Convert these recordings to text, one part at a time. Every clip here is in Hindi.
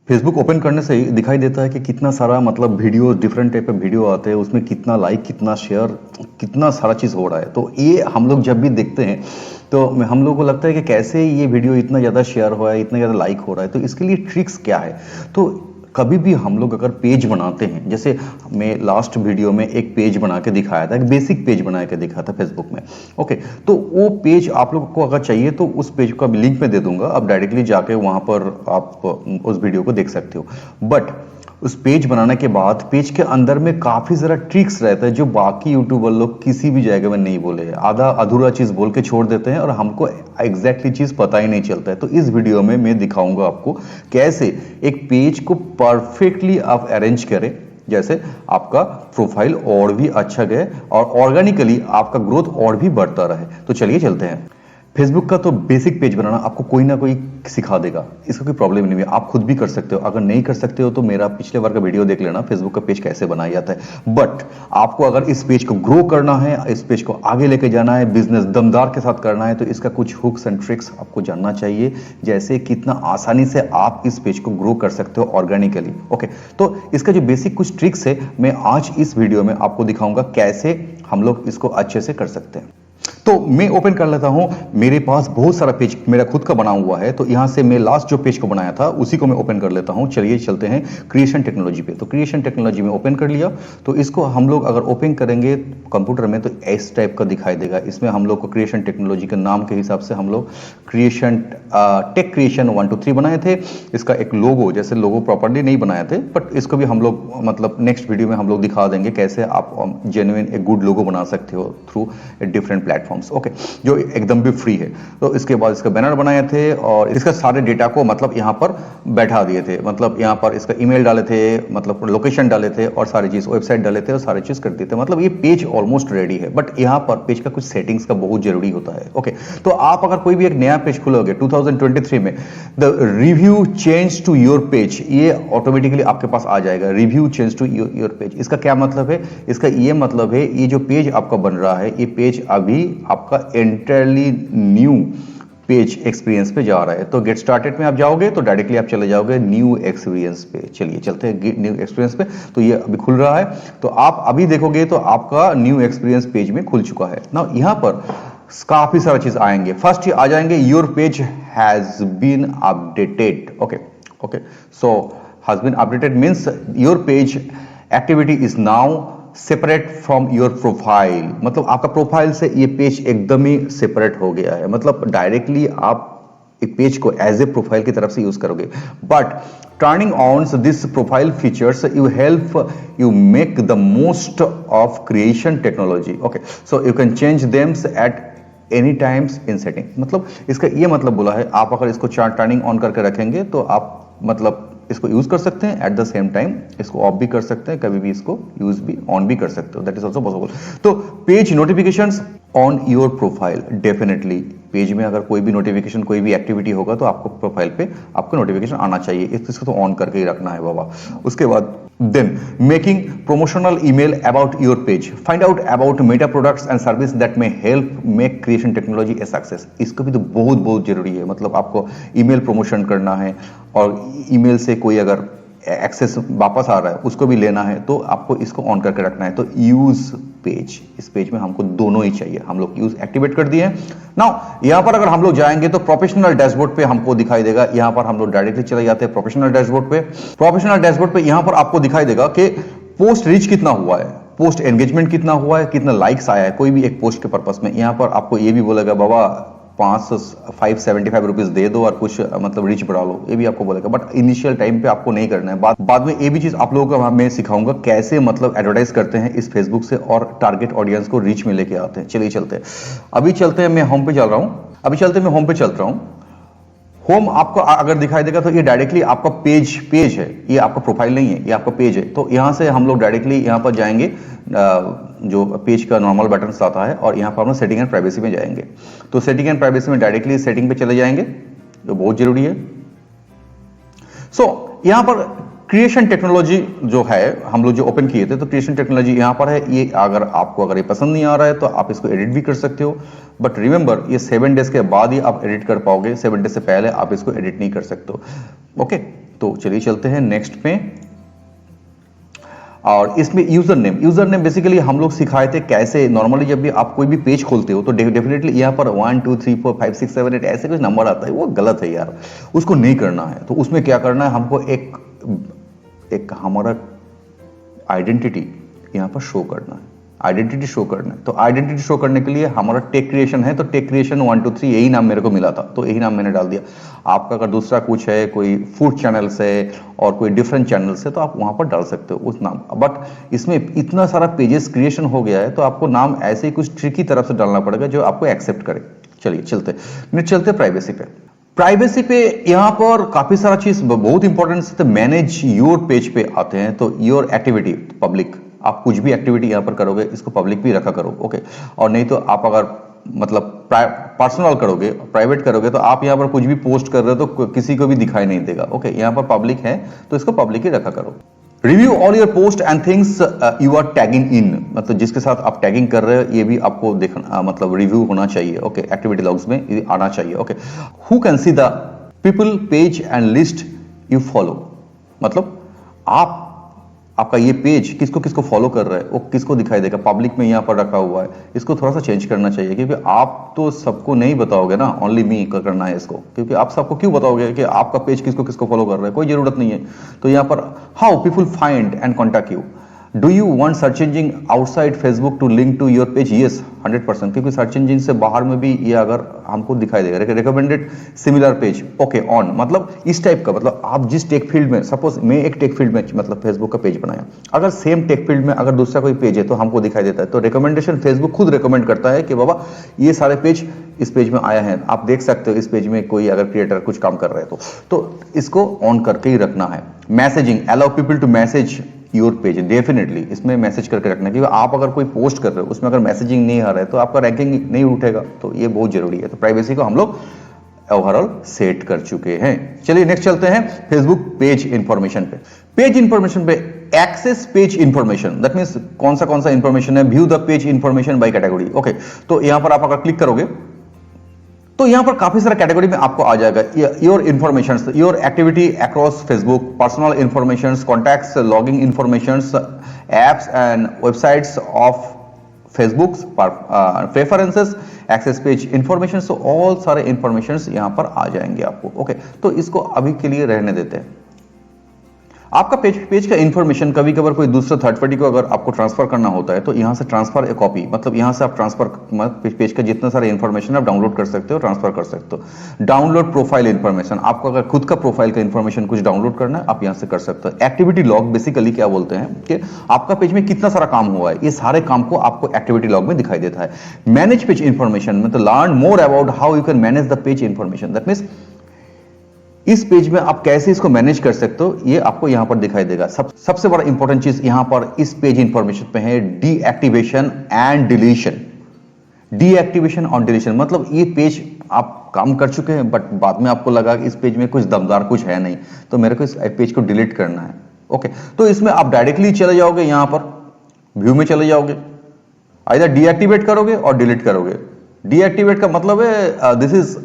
फेसबुक ओपन करने से ही दिखाई देता है कि कितना सारा मतलब वीडियो डिफरेंट टाइप के वीडियो आते हैं, उसमें कितना लाइक, कितना शेयर, कितना सारा चीज़ हो रहा है। तो ये हम लोग जब भी देखते हैं तो हम लोगों को लगता है कि कैसे ये वीडियो इतना ज़्यादा शेयर हो रहा है, इतना ज़्यादा लाइक हो रहा है। तो इसके लिए ट्रिक्स क्या है? तो कभी भी हम लोग अगर पेज बनाते हैं, जैसे मैं लास्ट वीडियो में एक पेज बना के दिखाया था, एक बेसिक पेज बना के दिखाया था फेसबुक में। ओके, तो वो पेज आप लोगों को अगर चाहिए तो उस पेज का लिंक मैं दे दूंगा, आप डायरेक्टली जाके वहां पर आप उस वीडियो को देख सकते हो। बट उस पेज बनाने के बाद पेज के अंदर में काफी सारा ट्रिक्स रहता है जो बाकी यूट्यूबर लोग किसी भी जगह में नहीं बोले, आधा अधूरा चीज बोल के छोड़ देते हैं और हमको एग्जैक्टली चीज पता ही नहीं चलता है। तो इस वीडियो में मैं दिखाऊंगा आपको कैसे एक पेज को परफेक्टली आप अरेंज करें, जैसे आपका प्रोफाइल और भी अच्छा गए और ऑर्गेनिकली आपका ग्रोथ और भी बढ़ता रहे। तो चलिए चलते हैं। फेसबुक का तो बेसिक पेज बनाना आपको कोई ना कोई सिखा देगा, इसका कोई प्रॉब्लम नहीं है, आप खुद भी कर सकते हो। अगर नहीं कर सकते हो तो मेरा पिछले बार का वीडियो देख लेना, फेसबुक का पेज कैसे बनाया जाता है। बट आपको अगर इस पेज को ग्रो करना है, इस पेज को आगे लेके जाना है, बिजनेस दमदार के साथ करना है, तो इसका कुछ हुक्स एंड ट्रिक्स आपको जानना चाहिए, जैसे कितना आसानी से आप इस पेज को ग्रो कर सकते हो ऑर्गेनिकली। ओके, तो इसका जो बेसिक कुछ ट्रिक्स है मैं आज इस वीडियो में आपको दिखाऊंगा कैसे हम लोग इसको अच्छे से कर सकते हैं। तो मैं ओपन कर लेता हूं। मेरे पास बहुत सारा पेज मेरा खुद का बना हुआ है, तो यहां से मैं लास्ट जो पेज को बनाया था उसी को मैं ओपन कर लेता हूं। चलिए चलते हैं क्रिएशन टेक्नोलॉजी पे। तो क्रिएशन टेक्नोलॉजी में ओपन कर लिया। तो इसको हम लोग अगर ओपन करेंगे कंप्यूटर में तो इस टाइप का दिखाई देगा। इसमें हम लोग को क्रिएशन टेक्नोलॉजी के नाम के हिसाब से हम लोग क्रिएशन टेक क्रिएशन 1 2 3 बनाए थे। इसका एक लोगो, जैसे लोगो प्रॉपरली नहीं बनाए थे, बट इसको भी हम लोग मतलब नेक्स्ट वीडियो में हम लोग दिखा देंगे कैसे आप जेन्युइन एक गुड लोगो बना सकते हो थ्रू डिफरेंट प्लेटफॉर्म। ओके, जो एकदम भी फ्री है। तो इसके बाद इसका बैनर बनाए थे और इसका सारे डेटा को मतलब यहां पर बैठा दिए थे, मतलब यहां पर इसका ईमेल डाले थे, मतलब लोकेशन डाले थे और सारी चीज, वेबसाइट डाले थे और सारी चीज कर दिए थे। मतलब ये पेज ऑलमोस्ट रेडी है, बट यहां पर पेज का कुछ सेटिंग्स का बहुत जरूरी होता है। ओके, तो आप अगर कोई भी एक नया पेज खोलोगे 2023 में, the review change to your page, ये ऑटोमेटिकली आपके पास आ जाएगा, review change to your page. इसका क्या मतलब है? इसका ये मतलब है ये जो पेज आपका बन रहा है, ये पेज अभी आपका एंटायरली न्यू पेज एक्सपीरियंस पे जा रहा है। तो गेट स्टार्टेड में आप जाओगे तो डायरेक्टली आप चले जाओगे न्यू एक्सपीरियंस पे। चलिए चलते हैं न्यू एक्सपीरियंस पे। तो ये अभी खुल रहा है, तो आप अभी देखोगे तो आपका न्यू एक्सपीरियंस पेज में खुल चुका है ना। यहां पर काफी सारा चीज आएंगे। फर्स्ट आ जाएंगे your page has been updated. Okay okay, so has been updated means your page activity is now separate from your profile. मतलब आपका प्रोफाइल से ये पेज एकदम ही सेपरेट हो गया है। मतलब डायरेक्टली आप एक पेज को एज ए प्रोफाइल की तरफ से यूज करोगे, but turning on this profile features you help you make the most of creation technology. Okay, so you can change thems at any times in setting. मतलब इसका ये मतलब बोला है, आप अगर इसको टर्निंग ऑन करके रखेंगे तो आप मतलब इसको यूज कर सकते हैं, एट द सेम टाइम इसको ऑफ भी कर सकते हैं, कभी भी इसको यूज भी ऑन भी कर सकते हो, दैट इज ऑल्सो पॉसिबल। तो page notifications on your profile, definitely page में अगर कोई भी नोटिफिकेशन, कोई भी एक्टिविटी होगा तो आपको प्रोफाइल पे आपको नोटिफिकेशन आना चाहिए, इसको तो ऑन करके ही रखना है बाबा। उसके बाद then making promotional email about your page, find out about meta products and service that may help make creation technology a success। इसको भी तो बहुत बहुत जरूरी है। मतलब आपको ईमेल प्रमोशन करना है और ईमेल से कोई अगर एक्सेस वापस आ रहा है उसको भी लेना है, तो आपको इसको ऑन करके रखना है। तो यूज पेज, इस पेज में हमको दोनों ही चाहिए। हम लोग यूज एक्टिवेट कर दिए। नाउ यहां पर अगर हम लोग जाएंगे तो प्रोफेशनल डैशबोर्ड पे हमको दिखाई देगा। यहां पर हम लोग डायरेक्टली चले जाते हैं प्रोफेशनल डैशबोर्ड पे। प्रोफेशनल डैशबोर्ड पे यहां पर आपको दिखाई देगा कि पोस्ट रीच कितना हुआ है, पोस्ट एंगेजमेंट कितना हुआ है, कितना लाइक्स आया है कोई भी एक पोस्ट के पर्पस में। यहां पर आपको ये भी बोलेगा बाबा 575 रुपीज दे दो और कुछ मतलब रीच बढ़ा लो, ये भी आपको बोलेगा। बट इनिशियल टाइम पे आपको नहीं करना है। बाद में ये भी चीज आप लोगों को मैं सिखाऊंगा कैसे मतलब एडवर्टाइज करते हैं इस फेसबुक से और टारगेट ऑडियंस को रीच में लेके आते हैं। चलिए चलते हैं, अभी चलते हैं, मैं होम पे चल रहा हूं। अभी चलते हैं, मैं होम पे चल रहा हूं। होम आपको अगर दिखाई देगा तो ये डायरेक्टली आपका पेज है, ये आपका प्रोफाइल नहीं है, ये आपका पेज है। तो यहां से हम लोग डायरेक्टली यहां पर जाएंगे, जो पेज का नॉर्मल बटन आता है, और यहां पर हम सेटिंग एंड प्राइवेसी में जाएंगे। तो सेटिंग एंड प्राइवेसी में डायरेक्टली सेटिंग पे चले जाएंगे, जो बहुत जरूरी है। सो यहां पर क्रिएशन टेक्नोलॉजी जो है हम लोग जो ओपन किए थे, तो क्रिएशन टेक्नोलॉजी यहां पर है। ये अगर आपको अगर ये पसंद नहीं आ रहा है तो आप इसको एडिट भी कर सकते हो, बट रिमेंबर ये 7 डेज के बाद ही आप एडिट कर पाओगे, 7 डेज से पहले आप इसको एडिट नहीं कर सकते हो। ओके, तो चलिए चलते हैं नेक्स्ट पे। और इसमें यूजर नेम बेसिकली हम लोग सिखाए थे कैसे। नॉर्मली जब भी आप कोई भी पेज खोलते हो तो डेफिनेटली यहाँ पर 1 2 3 4 5 6 7 8 ऐसे कुछ नंबर आता है, वो गलत है यार, उसको नहीं करना है। तो उसमें क्या करना है, हमको एक हमारा आइडेंटिटी यहाँ पर शो करना है, आइडेंटिटी शो करना है। तो आइडेंटिटी शो करने के लिए हमारा टेक क्रिएशन है, तो टेक क्रिएशन 1 2 3 यही नाम मेरे को मिला था, तो यही नाम मैंने डाल दिया। आपका अगर दूसरा कुछ है, कोई फूड चैनल से और कोई डिफरेंट चैनल से, तो आप वहां पर डाल सकते हो उस नाम। बट इसमें इतना सारा पेजेस क्रिएशन हो गया है, तो आपको नाम ऐसे ही कुछ ट्रिकी तरफ से डालना पड़ेगा जो आपको एक्सेप्ट करे। चलिए चलते प्राइवेसी पे। प्राइवेसी पे यहाँ पर काफी सारा चीज बहुत इंपॉर्टेंट है। मैनेज योर पेज पे आते हैं, तो योर एक्टिविटी पब्लिक, आप कुछ भी एक्टिविटी यहाँ पर करोगे इसको पब्लिक भी रखा करो, ओके। और नहीं तो आप अगर मतलब पर्सनल करोगे, प्राइवेट करोगे, तो आप यहाँ पर कुछ भी पोस्ट कर रहे हो तो किसी को भी दिखाई नहीं देगा, ओके। यहाँ पर पब्लिक है तो इसको पब्लिक ही रखा करो। Review all your post and things you are tagging in, मतलब जिसके साथ आप टैगिंग कर रहे हो ये भी आपको देखना, मतलब रिव्यू होना चाहिए, ओके। एक्टिविटी लॉग्स में ये आना चाहिए, okay. Who can see the people page and list you follow, मतलब आपका ये पेज किसको किसको फॉलो कर रहा है वो किसको दिखाई देगा, पब्लिक में यहाँ पर रखा हुआ है। इसको थोड़ा सा चेंज करना चाहिए, क्योंकि आप तो सबको नहीं बताओगे ना, ओनली मी करना है इसको। क्योंकि आप सबको क्यों बताओगे कि आपका पेज किसको किसको फॉलो कर रहा है, कोई जरूरत नहीं है। तो यहाँ पर how people find and contact you, do you want search engine outside Facebook to link to your page, yes 100%, क्योंकि सर्च इंजिन से बाहर में भी ये अगर हमको दिखाई देगा recommended similar page, okay on, मतलब इस टाइप का, मतलब आप जिस टेक फील्ड में, सपोज मैं एक टेक फील्ड में मतलब फेसबुक का पेज बनाया, अगर सेम टेक फील्ड में अगर दूसरा कोई पेज है तो हमको दिखाई देता है। तो रिकमेंडेशन फेसबुक खुद रिकमेंड करता है कि बाबा ये सारे पेज इस पेज में आया है, आप देख सकते हो इस पेज में कोई अगर क्रिएटर कुछ काम कर रहे हैं तो इसको ऑन करके ही रखना है। Messaging, allow people to message your page, definitely इसमें मैसेज करके रखना, क्योंकि आप अगर कोई पोस्ट कर रहे हो उसमें अगर मैसेजिंग नहीं आ रहा है तो आपका रैंकिंग नहीं उठेगा, तो ये बहुत जरूरी है। तो प्राइवेसी को हम लोग ओवरऑल सेट कर चुके हैं। चलिए नेक्स्ट चलते हैं फेसबुक पेज इंफॉर्मेशन पे। पेज इंफॉर्मेशन पे access page information, that means कौन सा इंफॉर्मेशन है, view the page information by category, okay. तो यहां पर आप अगर क्लिक करोगे तो यहां पर काफी सारा कैटेगरी में आपको आ जाएगा। Your information, your activity across Facebook, personal information, contacts, logging information, apps and websites of Facebook, preferences, access page information, so all सारे इंफॉर्मेशन यहां पर आ जाएंगे आपको, ओके। तो इसको अभी के लिए रहने देते हैं। आपका पेज का इंफॉर्मेशन कभी कभार कोई दूसरा थर्ड पार्टी को अगर आपको ट्रांसफर करना होता है तो यहां से ट्रांसफर ए कॉपी, मतलब यहां से आप ट्रांसफर पेज का जितना सारे इंफॉर्मेशन आप डाउनलोड कर सकते हो, ट्रांसफर कर सकते हो। डाउनलोड प्रोफाइल इंफॉर्मेशन, आपको अगर खुद का प्रोफाइल का इंफॉर्मेशन कुछ डाउनलोड करना है आप यहां से कर सकते हो। एक्टिविटी लॉग बेसिकली क्या बोलते हैं कि आपका पेज में कितना सारा काम हुआ है, ये सारे काम को आपको एक्टिविटी लॉग में दिखाई देता है। मैनेज पेज इंफॉर्मेशन, मतलब learn more about how you can manage the page information, that means इस पेज में आप कैसे इसको मैनेज कर सकते हो ये आपको यहां पर दिखाई देगा। सबसे बड़ा इंपॉर्टेंट चीज यहां पर इस पेज इंफॉर्मेशन पे है डीएक्टिवेशन एंड डिलीशन। डीएक्टिवेशन और डिलीशन मतलब ये पेज आप काम कर चुके हैं बट बाद में आपको लगा कि इस पेज में कुछ दमदार कुछ है नहीं, तो मेरे को इस पेज को डिलीट करना है, ओके। तो इसमें आप डायरेक्टली चले जाओगे, यहां पर व्यू में चले जाओगे, आइदर डीएक्टिवेट करोगे और डिलीट करोगे। डीएक्टिवेट का मतलब है दिस इज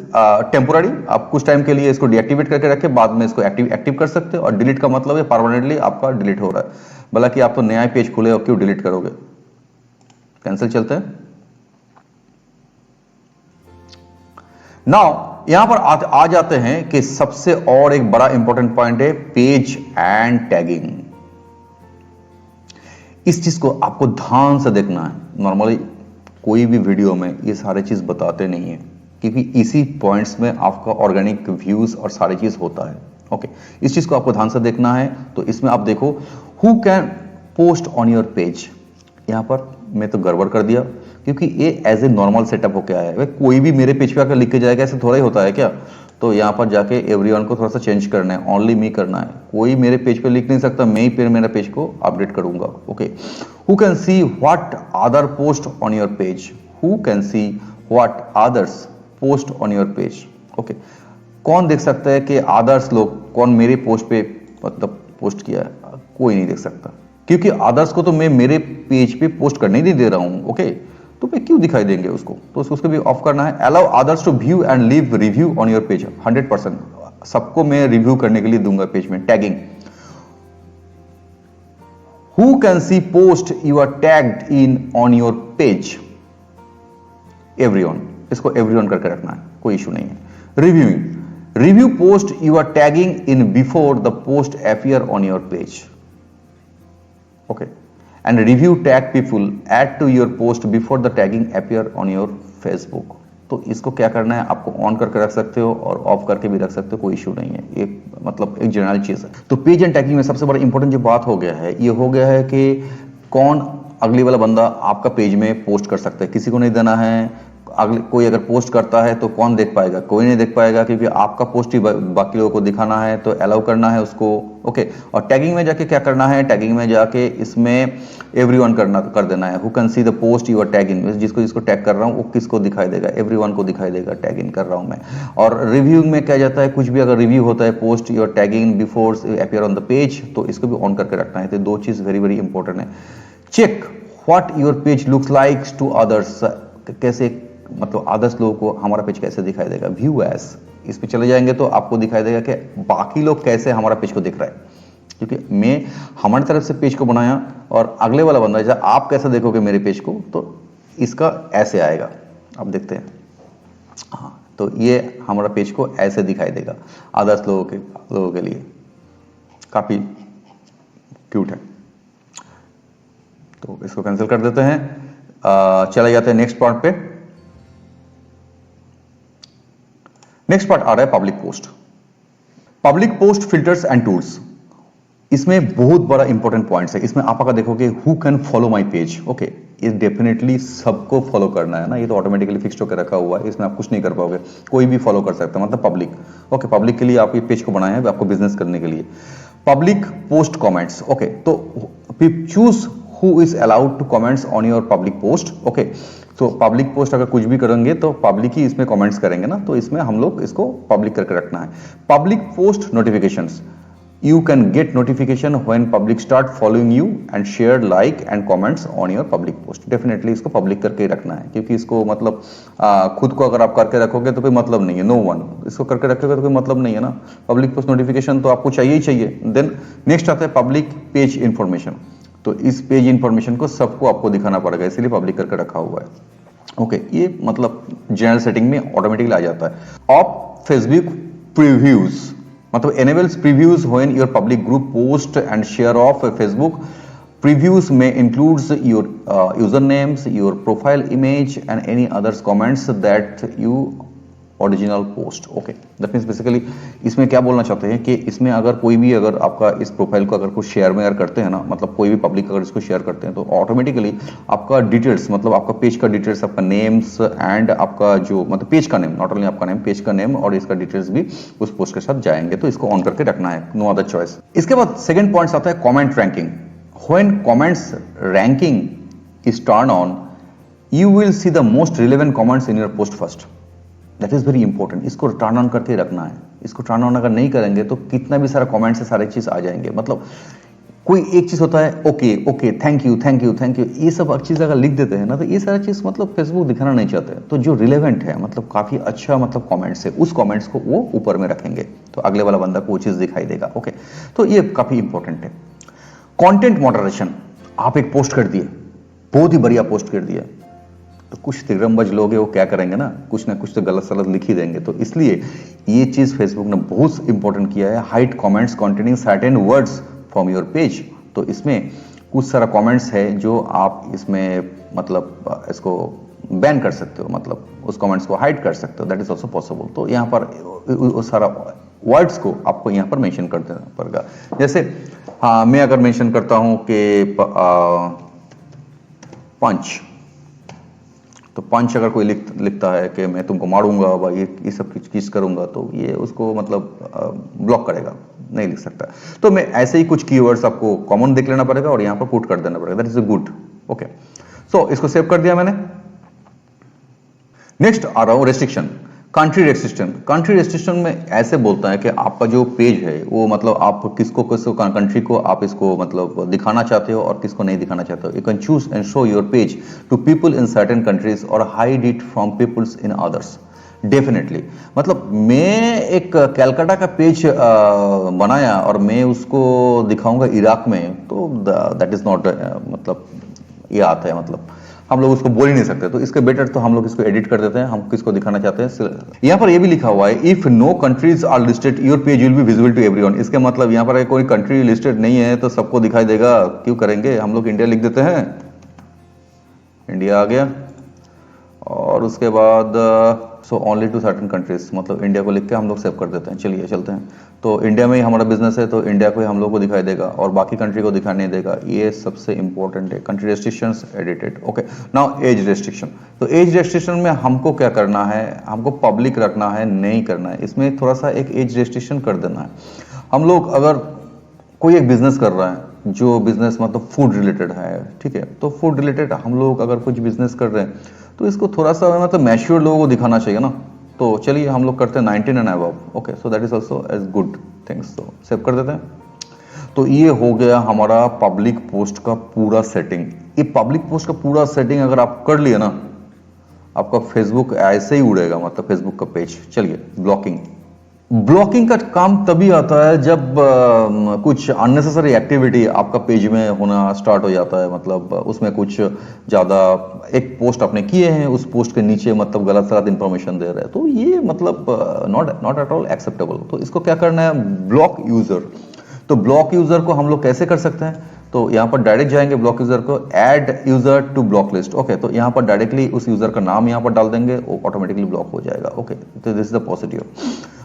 टेम्पोररी, आप कुछ टाइम के लिए इसको डीएक्टिवेट करके रखे, बाद में इसको एक्टिव कर सकते हो। और डिलीट का मतलब है परमानेंटली आपका डिलीट हो रहा है, भला कि आप तो नया पेज खुले हो क्यों डिलीट करोगे। कैंसिल चलते हैं। नाउ यहां पर आ जाते हैं कि सबसे और एक बड़ा इंपॉर्टेंट पॉइंट है पेज एंड टैगिंग। इस चीज को आपको ध्यान से देखना है। नॉर्मली कोई भी वीडियो में ये सारे चीज बताते नहीं है, क्योंकि इसी पॉइंट्स में आपका ऑर्गेनिक व्यूज और सारी चीज होता है, ओके। इस चीज को आपको ध्यान से देखना है। तो इसमें आप देखो who can post on your page, यहां पर मैं तो गड़बड़ कर दिया क्योंकि ये एज ए नॉर्मल सेटअप होके आया है। कोई भी मेरे पेज पे आकर लिख के जाएगा, ऐसे थोड़ा ही होता है क्या। तो यहां पर जाके एवरीवन को थोड़ा सा चेंज करना है, ओनली मी करना है। कोई मेरे पेज पे लिख नहीं सकता, मैं ही फिर मेरा पेज को अपडेट करूंगा, okay. Who can see what other post on your page, who can see what others post on your page, okay. कौन देख सकता है कि अदर्स लोग कौन मेरे पोस्ट पे मतलब पोस्ट किया है, कोई नहीं देख सकता, क्योंकि अदर्स को तो मैं मेरे पेज पे पोस्ट करने ही नहीं दे रहा हूं, ओके। तो मैं क्यों दिखाई देंगे उसको, तो उसको भी ऑफ करना है। Allow others to view and leave review on your page, 100%। सबको मैं रिव्यू करने के लिए दूंगा पेज में। Tagging, who can see post you are tagged in on your page? Everyone, इसको एवरीवन करके रखना है, कोई इशू नहीं है। Reviewing, review post you are tagging in before the post appear on your page. Okay, and review tag people add to your post before the tagging appear on your Facebook. तो इसको क्या करना है, आपको ऑन करके रख सकते हो और ऑफ करके भी रख सकते हो, कोई इशू नहीं है। एक मतलब एक जनरल चीज है। तो पेज एंड टैगिंग में सबसे बड़ा इंपॉर्टेंट जो बात हो गया है, ये हो गया है कि कौन अगली वाला बंदा आपका पेज में पोस्ट कर सकता है, किसी को नहीं देना है। अगले कोई अगर पोस्ट करता है तो कौन देख पाएगा? कोई नहीं देख पाएगा, क्योंकि आपका पोस्ट ही बाकी लोगों को दिखाना है, तो अलाउ करना है उसको। ओके, और टैगिंग में जाके क्या करना है, टैगिंग में जाके इसमें एवरीवन कर देना है। Who can see the post you are tagging, जिसको टैग कर रहा हूँ वो किसको दिखाई देगा? एवरीवन को दिखाई देगा, टैगिंग कर रहा हूँ मैं। और रिव्यू में क्या जाता है, कुछ भी अगर रिव्यू होता है, post you are tagging before appear on the page, तो इसको भी ऑन करके रखना है। तो दो चीज वेरी वेरी इंपॉर्टेंट है। Check what your page looks like to others, कैसे मतलब अदर्स लोगों को हमारा पेज कैसे दिखाई देगा। व्यू एज, इस पे चले जाएंगे तो आपको दिखाई देगा कि बाकी लोग कैसे हमारा पेज को दिख रहा है, क्योंकि मैं हमारी तरफ से पेज को बनाया और अगले वाला बंदा जैसे आप कैसे देखोगे मेरे पेज को, तो इसका ऐसे आएगा। आप देखते हैं, हाँ, तो ये हमारा पेज को ऐसे दिखाई देगा अदर्स लोगों के लिए। काफी क्यूट है, तो इसको कैंसिल कर देते हैं। चले जाते हैं नेक्स्ट पार्ट पे। नेक्स्ट पार्ट आ रहा है public post. Public post filters and tools, इसमें बहुत बड़ा इंपॉर्टेंट पॉइंट्स है। इसमें आप अगर देखोगे who can follow my page, okay, ये डेफिनेटली सबको फॉलो करना है ना, ये तो ऑटोमेटिकली फिक्स होकर रखा हुआ है, इसमें आप कुछ नहीं कर पाओगे, कोई भी फॉलो कर सकता है, मतलब पब्लिक। ओके, पब्लिक के लिए आप ये पेज को बनाए हैं आपको बिजनेस करने के लिए। पब्लिक पोस्ट कमेंट्स, ओके, तो choose who is allowed to comments on your public post. Okay, तो पब्लिक पोस्ट अगर कुछ भी करेंगे तो पब्लिक ही इसमें कमेंट्स करेंगे ना, तो इसमें हम लोग इसको पब्लिक करके रखना है। Public post notifications, you can get notification when public start following you and share like and comments on your public post। Definitely इसको पब्लिक करके ही रखना है, क्योंकि इसको मतलब खुद को अगर आप करके रखोगे तो कोई मतलब नहीं है, नो वन, इसको करके रखोगे तो कोई मतलब नहीं है ना। पब्लिक पोस्ट नोटिफिकेशन तो आपको चाहिए ही चाहिए। देन नेक्स्ट आता है पब्लिक पेज इंफॉर्मेशन, तो इस पेज इंफॉर्मेशन को सबको आपको दिखाना पड़ेगा, इसलिए पब्लिक करके रखा हुआ है। ओके, ये मतलब जनरल सेटिंग में ऑटोमेटिकली आ जाता है। ऑफ फेसबुक प्रीव्यूज, मतलब enables previews when your public group post and share of Facebook। Previews may includes your usernames, your profile image and any others comments that you original post। Okay, that means basically इसमें क्या बोलना चाहते हैं कि इसमें अगर कोई भी अगर आपका इस प्रोफाइल को अगर कुछ शेयर में अगर करते हैं ना, मतलब कोई भी पब्लिक अगर इसको शेयर करते हैं तो ऑटोमेटिकली आपका डिटेल्स, मतलब आपका पेज का डिटेल्स, आपका नेम्स एंड आपका जो मतलब पेज का नेम, नॉट ओनली आपका नेम, पेज का नेम और इसका डिटेल्स भी उस पोस्ट के साथ जाएंगे, तो इसको ऑन करके रखना है, नो अदर चॉइस। इसके बाद सेकेंड पॉइंट आता है comment ranking. When comments ranking is turn on, you will see the most relevant comments in your post first. That is very important, इसको टर्न ऑन करके रखना है। इसको टर्न ऑन अगर नहीं करेंगे तो कितना भी सारा कमेंट से सारे चीज आ जाएंगे। मतलब कोई एक चीज होता है okay okay thank you thank you thank you, ये सब चीज अगर लिख देते हैं ना तो ये सारा चीज मतलब फेसबुक दिखाना नहीं चाहते। तो जो रिलेवेंट है, मतलब काफी अच्छा मतलब कमेंट्स है, उस कमेंट्स को वो ऊपर में रखेंगे तो अगले वाला बंदा को वो चीज दिखाई देगा। ओके, तो ये काफी इंपॉर्टेंट है। कंटेंट मॉडरेशन, आप एक पोस्ट कर दिए, बहुत ही बढ़िया पोस्ट कर दिया, तो कुछ तिरंबज लोग हैं वो क्या करेंगे ना कुछ तो गलत सलत लिख ही देंगे। तो इसलिए ये चीज फेसबुक ने बहुत इंपॉर्टेंट किया है, hide comments containing certain words from your page. तो इसमें कुछ सारा कमेंट्स है जो आप इसमें मतलब इसको बैन कर सकते हो, मतलब उस कमेंट्स को हाइड कर सकते हो, दैट इज ऑल्सो पॉसिबल। तो यहाँ पर उस सारा वर्ड्स को आपको यहाँ पर मेंशन कर देना पड़ेगा। जैसे हाँ, मैं अगर मेंशन करता हूँ कि पंच, तो पंच अगर कोई लिखता है कि मैं तुमको मारूंगा भाई, ये सब चीज करूंगा, तो ये उसको मतलब ब्लॉक करेगा, नहीं लिख सकता। तो मैं ऐसे ही कुछ कीवर्ड्स आपको कॉमन देख लेना पड़ेगा और यहाँ पर पुट कर देना पड़ेगा, दैट इज गुड। ओके, सो इसको सेव कर दिया मैंने। नेक्स्ट आ रहा हूं restriction, country restriction. Country restriction में ऐसे बोलता है कि आपका जो पेज है वो मतलब आप किसको कंट्री को आप इसको मतलब दिखाना चाहते हो और किसको नहीं दिखाना चाहते हो। You can choose and show your page to people in certain countries और hide it from peoples in others. Definitely. मतलब मैं एक कैलकाटा का पेज बनाया और मैं उसको दिखाऊंगा इराक में, तो दैट इज नॉट मतलब ये आता है, मतलब हम लोग उसको बोल ही नहीं सकते। तो इसके बेटर तो हम लोग इसको एडिट कर देते हैं, हम किसको दिखाना चाहते हैं। यहाँ पर ये भी लिखा हुआ है, if no countries are listed your page will be visible to everyone. इसके मतलब यहाँ पर कोई कंट्री लिस्टेड नहीं है तो सबको दिखाई देगा, क्यों करेंगे। हम लोग इंडिया लिख देते हैं, इंडिया आ गया, और उसके बाद so only to certain countries, मतलब इंडिया को लिख के हम लोग सेव कर देते हैं। चलिए चलते हैं। तो इंडिया में ही हमारा बिजनेस है, तो इंडिया को ही हम लोग को दिखाई देगा और बाकी कंट्री को दिखाई नहीं देगा। ये सबसे इंपॉर्टेंट है। Country restrictions edited. Okay, now age restriction. तो एज रेस्ट्रिक्शन में हमको क्या करना है, हमको पब्लिक रखना है, नहीं करना है। इसमें थोड़ा सा एक एज रेस्ट्रिक्शन कर देना है। हम लोग अगर कोई एक बिजनेस कर रहा है, जो बिजनेस मतलब फूड रिलेटेड है, ठीक है, तो फूड रिलेटेड हम लोग अगर कुछ बिजनेस कर रहे हैं तो इसको थोड़ा सा मतलब मैच्योर लोगों को दिखाना चाहिए ना। तो चलिए हम लोग करते हैं 19 and above. Okay, so that is also as good things, तो सेव कर देते हैं। तो ये हो गया हमारा पब्लिक पोस्ट का पूरा सेटिंग। ये पब्लिक पोस्ट का पूरा सेटिंग अगर आप कर लिए ना, आपका फेसबुक ऐसे ही उड़ेगा, मतलब फेसबुक का पेज। चलिए, ब्लॉकिंग। ब्लॉकिंग का काम तभी आता है जब कुछ अननेसेसरी एक्टिविटी आपका पेज में होना स्टार्ट हो जाता है। मतलब उसमें कुछ ज़्यादा एक पोस्ट आपने किए हैं, उस पोस्ट के नीचे मतलब गलत सलत इंफॉर्मेशन दे रहे हैं, तो ये मतलब नॉट एट ऑल एक्सेप्टेबल। तो इसको क्या करना है, ब्लॉक यूजर। तो ब्लॉक यूजर को हम लोग कैसे कर सकते हैं, तो यहाँ पर डायरेक्ट जाएंगे ब्लॉक यूजर को, add user to block list. Okay, तो यहाँ पर डायरेक्टली उस यूजर का नाम यहाँ पर डाल देंगे, वो ऑटोमेटिकली ब्लॉक हो जाएगा। ओके, तो this is the procedure.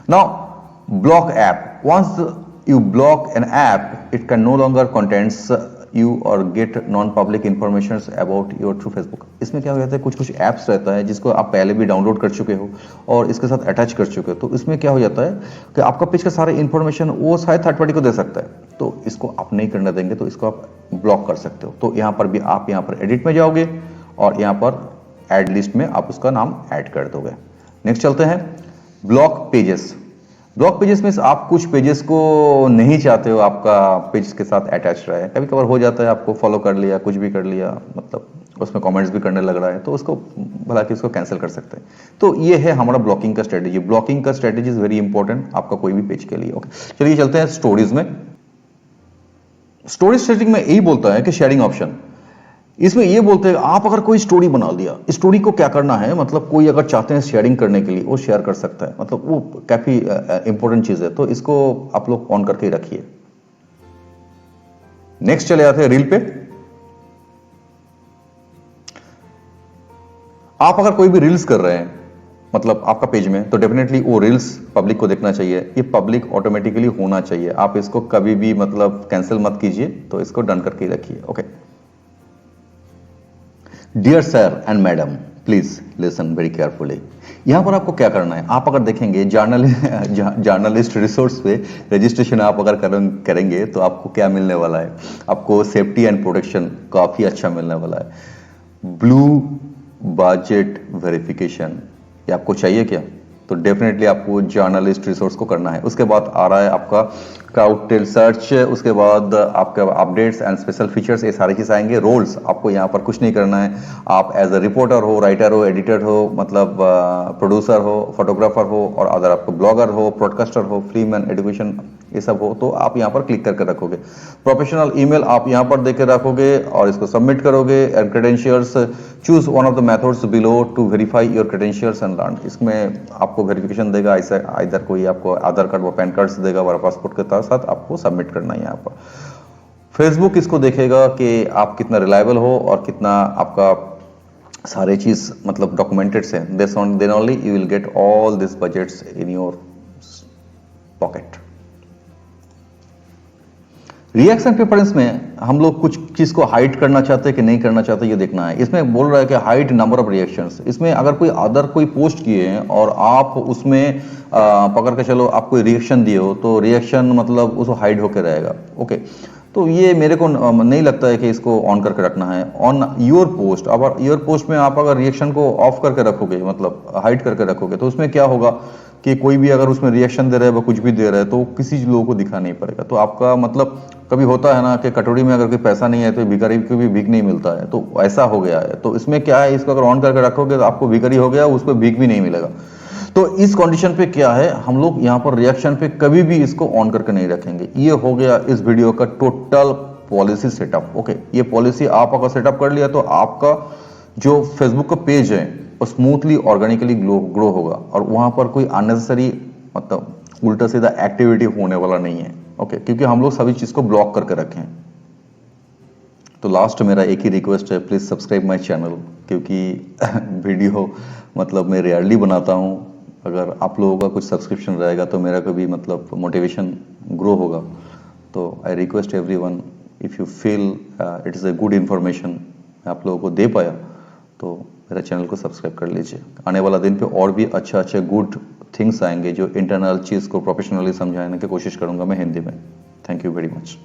Now block app. Once you block an app, it can no longer contains you or get non-public information about your through Facebook. इसमें क्या हो जाता है, कुछ कुछ एप्स रहता है जिसको आप पहले भी डाउनलोड कर चुके हो और इसके साथ अटैच कर चुके हो। तो इसमें क्या हो जाता है कि आपका पेज का सारे इंफॉर्मेशन वो शायद थर्ड पार्टी को दे सकता है, तो इसको आप नहीं करने देंगे, तो इसको आप ब्लॉक कर सकते हो। तो यहाँ पर भी आप यहाँ पर एडिट में जाओगे और यहाँ पर एड लिस्ट में आप उसका नाम ऐड कर दोगे। नेक्स्ट चलते हैं, ब्लॉक पेजेस। ब्लॉक पेजेस में आप कुछ पेजेस को नहीं चाहते हो आपका पेज के साथ अटैच रहे। कभी कभार हो जाता है, आपको फॉलो कर लिया, कुछ भी कर लिया, मतलब उसमें कमेंट्स भी करने लग रहा है, तो उसको भला कि उसको कैंसिल कर सकते हैं। तो ये है हमारा ब्लॉकिंग का स्ट्रेटेजी। ब्लॉकिंग का स्ट्रेटेजी इज वेरी इंपॉर्टेंट आपका कोई भी पेज के लिए। ओके, चलिए चलते हैं स्टोरीज में। स्टोरेज सेटिंग में यही बोलता है कि शेयरिंग ऑप्शन, इसमें ये बोलते हैं आप अगर कोई स्टोरी बना दिया, स्टोरी को क्या करना है, मतलब कोई अगर चाहते हैं शेयरिंग करने के लिए वो शेयर कर सकता है, मतलब वो काफी इंपॉर्टेंट चीज है, तो इसको आप लोग ऑन करके रखिए। नेक्स्ट चले आते हैं रील पे। आप अगर कोई भी रील्स कर रहे हैं मतलब आपका पेज में, तो डेफिनेटली वो रील्स पब्लिक को देखना चाहिए। ये पब्लिक ऑटोमेटिकली होना चाहिए, आप इसको कभी भी मतलब कैंसिल मत कीजिए, तो इसको डन करके रखिए। Okay, dear sir and madam, please listen very carefully. यहां पर आपको क्या करना है, आप अगर देखेंगे जर्नलिस्ट रिसोर्स पे रजिस्ट्रेशन आप अगर करेंगे तो आपको क्या मिलने वाला है, आपको सेफ्टी एंड प्रोटेक्शन काफी अच्छा मिलने वाला है। ब्लू बजट वेरिफिकेशन, ये आपको चाहिए क्या, तो डेफिनेटली आपको जर्नलिस्ट रिसोर्स को करना है। उसके बाद आ रहा है आपका क्राउड टेल सर्च, उसके बाद आपके अपडेट्स एंड स्पेशल फीचर्स, ये सारी चीज आएंगे। रोल्स, आपको यहाँ पर कुछ नहीं करना है, आप एज अ रिपोर्टर हो, राइटर हो, एडिटर हो, मतलब प्रोड्यूसर हो, फोटोग्राफर हो, और अगर आपको ब्लॉगर हो, ब्रॉडकास्टर हो, फिल्म एंड एजुकेशन ये सब हो, तो आप यहाँ पर क्लिक करके रखोगे। प्रोफेशनल ईमेल आप यहाँ पर देके रखोगे और इसको सबमिट करोगे। And credentials, choose one of the methods below to verify your credentials and learn. इसमें आपको वेरिफिकेशन देगा, ऐसा इधर कोई आपको आधार कार्ड व पैन कार्ड से देगा और पासपोर्ट के साथ आपको सबमिट करना है। यहाँ पर फेसबुक इसको देखेगा कि आप कितना रिलायबल हो और कितना आपका सारे चीज मतलब डॉक्यूमेंटेड है। Then only you will get all this budgets in your pocket. Reaction preference में हम लोग कुछ चीज को हाइड करना चाहते हैं कि नहीं करना चाहते, ये देखना है। इसमें बोल रहा है कि हाइड नंबर ऑफ रिएक्शंस। इसमें अगर कोई पोस्ट किए हैं और आप उसमें पकड़ के चलो आप कोई रिएक्शन दिए हो, तो रिएक्शन मतलब उसको हाइड होकर रहेगा। ओके, तो ये मेरे को नहीं लगता है कि इसको ऑन करके रखना है। ऑन योर पोस्ट, अब योर पोस्ट में आप अगर रिएक्शन को ऑफ करके रखोगे, मतलब हाइड करके रखोगे, तो उसमें क्या होगा कि कोई भी अगर उसमें रिएक्शन दे रहा है व कुछ भी दे रहा है तो किसी लोगों को दिखा नहीं पड़ेगा। तो आपका मतलब कभी होता है ना कि कटोरी में अगर कोई पैसा नहीं है तो भिखारी को भी भीख नहीं मिलता है, तो ऐसा हो गया है। तो इसमें क्या है, इसको अगर ऑन करके रखोगे तो आपको भिखारी हो गया, उसको भीख भी नहीं मिलेगा। तो इस कंडीशन पे क्या है, हम लोग यहाँ पर रिएक्शन पे कभी भी इसको ऑन करके नहीं रखेंगे। ये हो गया इस वीडियो का टोटल पॉलिसी सेटअप। ओके, ये पॉलिसी आप अगर सेटअप कर लिया तो आपका जो फेसबुक का पेज है वो स्मूथली ऑर्गेनिकली ग्रो होगा और वहां पर कोई अननेसेसरी मतलब उल्टा सीधा एक्टिविटी होने वाला नहीं है। ओके, क्योंकि हम लोग सभी चीज को ब्लॉक करके रखे हैं। तो लास्ट मेरा एक ही रिक्वेस्ट है, प्लीज सब्सक्राइब माय चैनल, क्योंकि वीडियो मतलब मैं रेयरली बनाता हूँ। अगर आप लोगों का कुछ सब्सक्रिप्शन रहेगा तो मेरा कभी मतलब मोटिवेशन ग्रो होगा। तो I request everyone, if you feel it is a good information आप लोगों को दे पाया तो मेरा चैनल को सब्सक्राइब कर लीजिए। आने वाला दिन पे और भी अच्छा अच्छा गुड थिंग्स आएंगे जो इंटरनल चीज़ को प्रोफेशनली समझाने की कोशिश करूंगा मैं हिंदी में। Thank you very much.